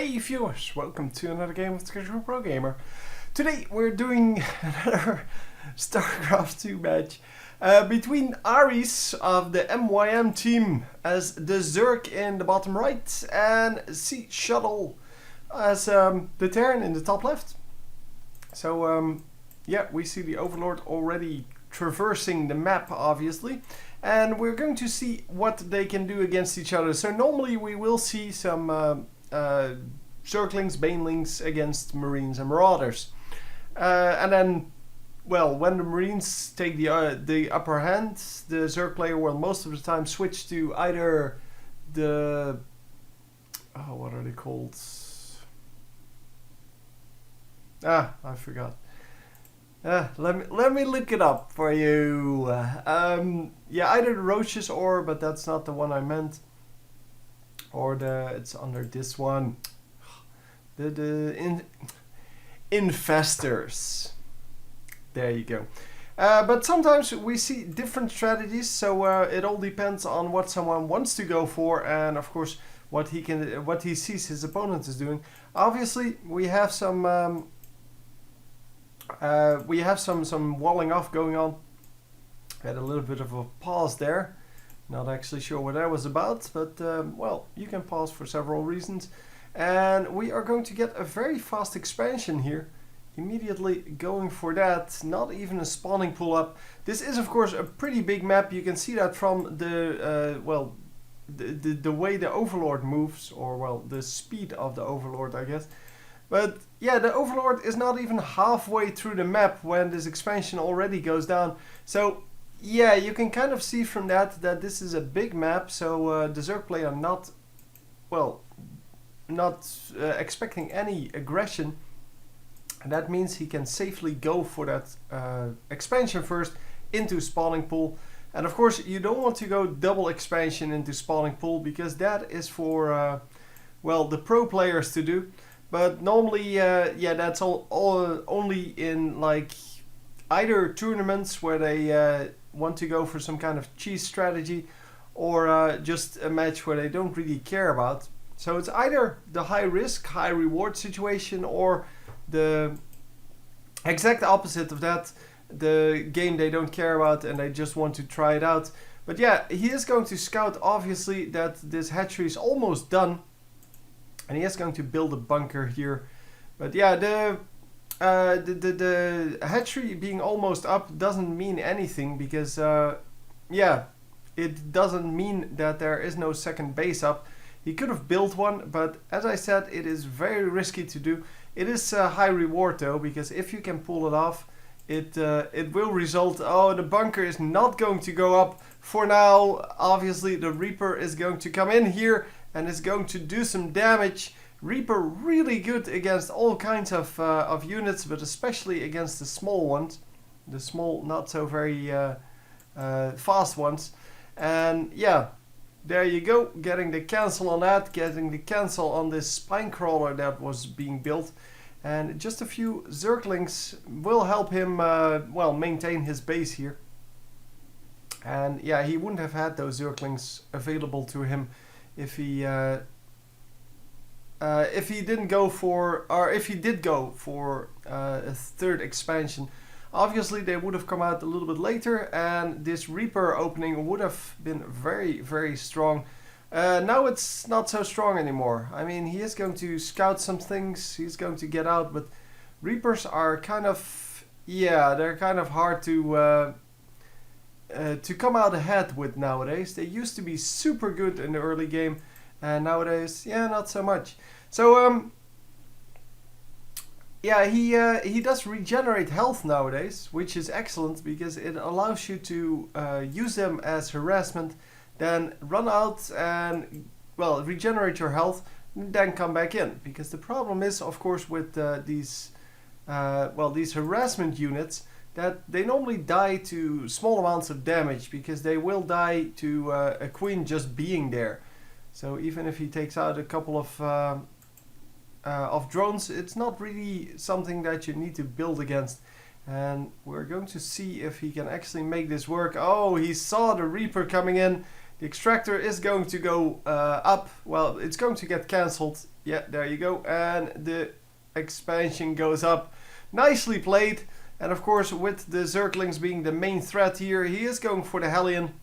Hey viewers, welcome to another game of cShuttle Pro Gamer. Today we're doing another Starcraft 2 match between AReS of the MYM team as the Zerg in the bottom right and cShuttle as the Terran in the top left. So yeah, we see the Overlord already traversing the map obviously, and we're going to see what they can do against each other. So normally we will see some Zerglings, Banelings against Marines and Marauders. And then, well, when the Marines take the upper hand, the Zerg player will most of the time switch to either the... Oh, what are they called? Ah, I forgot. Let me look it up for you. Yeah, either the Roaches or, but that's not the one I meant. Or it's under this one. The Infestors. There you go. But sometimes we see different strategies, so it all depends on what someone wants to go for, and of course what he sees his opponent is doing. Obviously, we have some walling off going on. Had a little bit of a pause there. Not actually sure what that was about, but well, you can pause for several reasons. And we are going to get a very fast expansion here. Immediately going for that, not even a spawning pull up. This is of course a pretty big map. You can see that from the, well, the way the Overlord moves, or well, the speed of the Overlord, I guess. But yeah, the Overlord is not even halfway through the map when this expansion already goes down. So yeah, you can kind of see from that this is a big map, so the Zerg player not expecting any aggression, and that means he can safely go for that expansion first into spawning pool. And of course you don't want to go double expansion into spawning pool, because that is for well, the pro players to do. But normally yeah, that's all only in like either tournaments where they want to go for some kind of cheese strategy, or just a match where they don't really care about. So it's either the high risk, high reward situation, or the exact opposite of that, the game they don't care about and they just want to try it out. But yeah, he is going to scout obviously that this hatchery is almost done, and he is going to build a bunker here. But yeah, the hatchery being almost up doesn't mean anything, because yeah, it doesn't mean that there is no second base up. He could have built one, but as I said, it is very risky to do. It is a high reward though, because if you can pull it off, it will result... Oh, the bunker is not going to go up for now. Obviously the Reaper is going to come in here and is going to do some damage. Reaper really good against all kinds of units, but especially against the small ones. The small, not so very fast ones. And yeah, there you go, getting the cancel on that, getting the cancel on this spine crawler that was being built. And just a few Zerglings will help him, well, maintain his base here. And yeah, he wouldn't have had those Zerglings available to him if he didn't go for, or if he did go for a third expansion. Obviously they would have come out a little bit later, and this Reaper opening would have been very, very strong. Now it's not so strong anymore. I mean, he is going to scout some things, he's going to get out, but Reapers are kind of, yeah, they're kind of hard to come out ahead with nowadays. They used to be super good in the early game, and nowadays, yeah, not so much. So yeah, he does regenerate health nowadays, which is excellent, because it allows you to use them as harassment, then run out and, well, regenerate your health, and then come back in. Because the problem is, of course, with these harassment units, that they normally die to small amounts of damage, because they will die to a queen just being there. So even if he takes out a couple of drones, it's not really something that you need to build against. And we're going to see if he can actually make this work. Oh, he saw the Reaper coming in. The extractor is going to go up. Well, it's going to get cancelled. Yeah, there you go. And the expansion goes up. Nicely played. And of course, with the Zerglings being the main threat here, he is going for the Hellion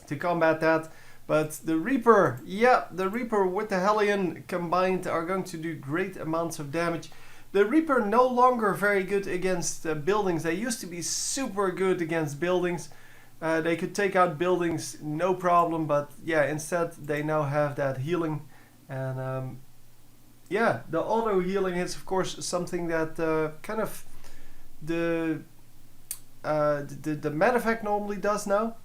to combat that. But the Reaper, yeah, the Reaper with the Hellion combined are going to do great amounts of damage. The Reaper no longer very good against buildings. They used to be super good against buildings. They could take out buildings no problem, but yeah, instead they now have that healing. And yeah, the auto healing is of course something that kind of the medevac normally does now.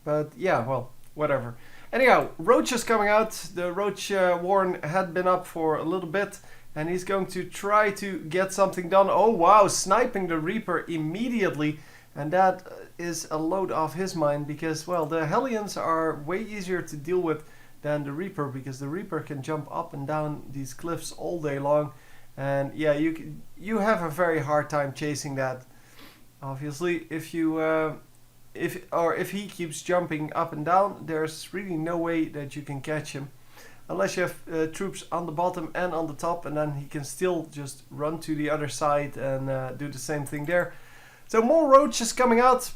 But yeah, well, whatever. Anyhow, Roach is coming out. The Roach Warren had been up for a little bit, and he's going to try to get something done. Oh wow, sniping the Reaper immediately. And that is a load off his mind because, well, the Hellions are way easier to deal with than the Reaper, because the Reaper can jump up and down these cliffs all day long. And yeah, you have a very hard time chasing that. Obviously, if he keeps jumping up and down, there's really no way that you can catch him. Unless you have troops on the bottom and on the top, and then he can still just run to the other side and do the same thing there. So more roaches coming out.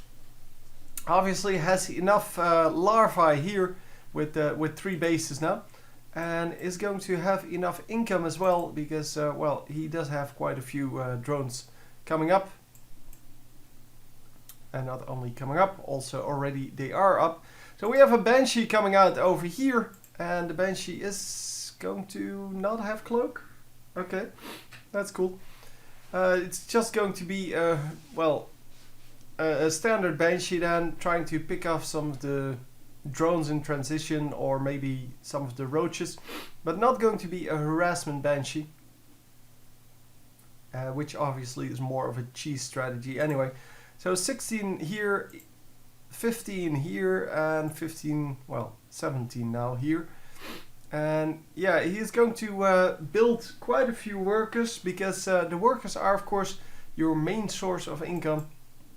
Obviously has enough larvae here with 3 bases now, and is going to have enough income as well, because well, he does have quite a few drones coming up. And not only coming up, also already they are up. So we have a Banshee coming out over here, and the Banshee is going to not have cloak. Okay, that's cool. It's just going to be well, a standard Banshee then, trying to pick off some of the drones in transition, or maybe some of the roaches, but not going to be a harassment Banshee, which obviously is more of a cheese strategy anyway. So 16 here, 15 here, and 15, well, 17 now here. And yeah, he is going to build quite a few workers, because the workers are of course your main source of income.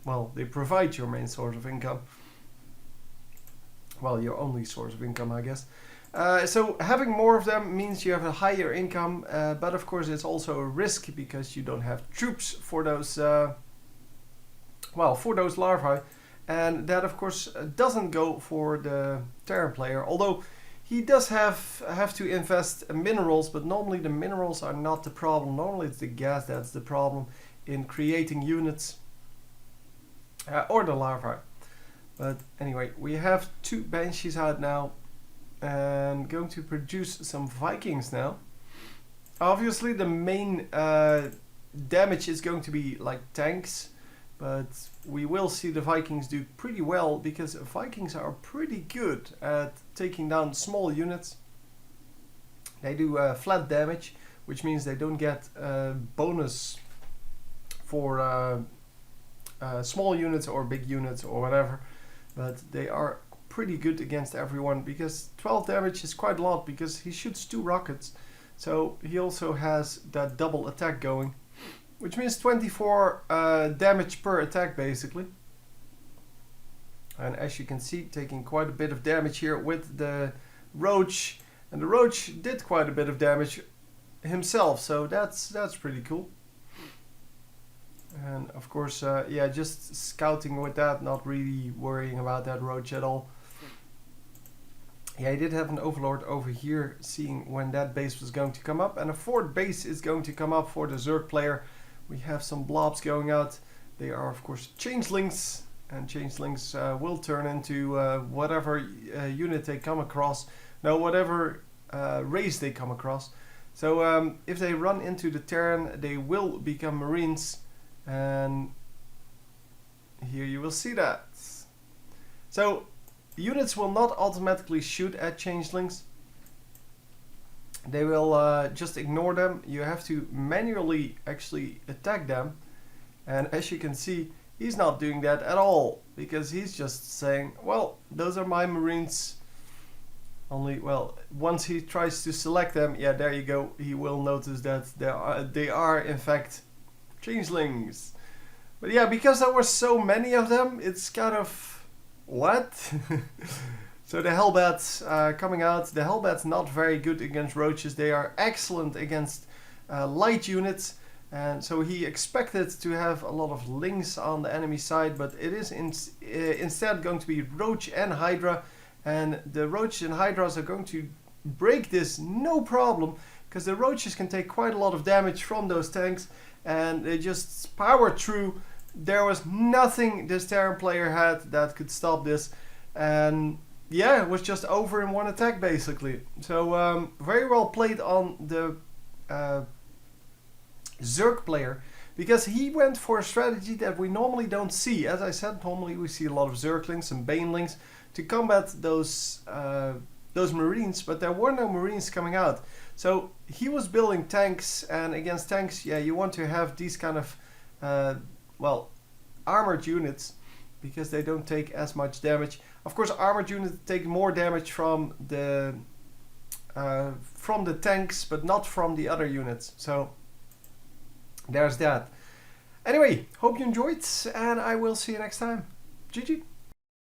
Well, they provide your main source of income. Well, your only source of income, I guess. So having more of them means you have a higher income, but of course it's also a risk, because you don't have troops for those for those larvae, and that of course doesn't go for the Terran player, although he does have to invest minerals, but normally the minerals are not the problem. Normally it's the gas that's the problem in creating units, or the larvae. But anyway, we have 2 Banshees out now, and going to produce some Vikings now. Obviously the main damage is going to be like tanks, but we will see the Vikings do pretty well, because Vikings are pretty good at taking down small units. They do flat damage, which means they don't get bonus for small units or big units or whatever, but they are pretty good against everyone, because 12 damage is quite a lot, because he shoots 2 rockets, so he also has that double attack going, which means 24 damage per attack basically. And as you can see, taking quite a bit of damage here with the Roach, and the Roach did quite a bit of damage himself, so that's pretty cool. And of course, yeah, just scouting with that, not really worrying about that Roach at all. Yeah, he did have an Overlord over here, seeing when that base was going to come up, and a 4th base is going to come up for the Zerg player. We have some blobs going out. They are of course changelings, and changelings will turn into whatever unit they come across. No, whatever race they come across. So if they run into the Terran, they will become Marines, and here you will see that. So units will not automatically shoot at changelings. They will just ignore them. You have to manually actually attack them, and as you can see, he's not doing that at all, because he's just saying, well, those are my Marines. Only, well, once he tries to select them, yeah, there you go, he will notice that they are in fact changelings. But yeah, because there were so many of them, it's kind of What? So the Hellbats coming out. The Hellbats not very good against roaches. They are excellent against light units. And so he expected to have a lot of lings on the enemy side, but it is instead going to be Roach and Hydra. And the Roaches and Hydras are going to break this no problem, because the Roaches can take quite a lot of damage from those tanks, and they just power through. There was nothing this Terran player had that could stop this, and yeah, it was just over in one attack basically. So very well played on the Zerg player, because he went for a strategy that we normally don't see. As I said, normally we see a lot of Zerglings and Banelings to combat those Marines, but there were no Marines coming out. So he was building tanks, and against tanks, yeah, you want to have these kind of well, armored units, because they don't take as much damage. Of course, armored units take more damage from the tanks, but not from the other units. So there's that. Anyway, hope you enjoyed, and I will see you next time. GG.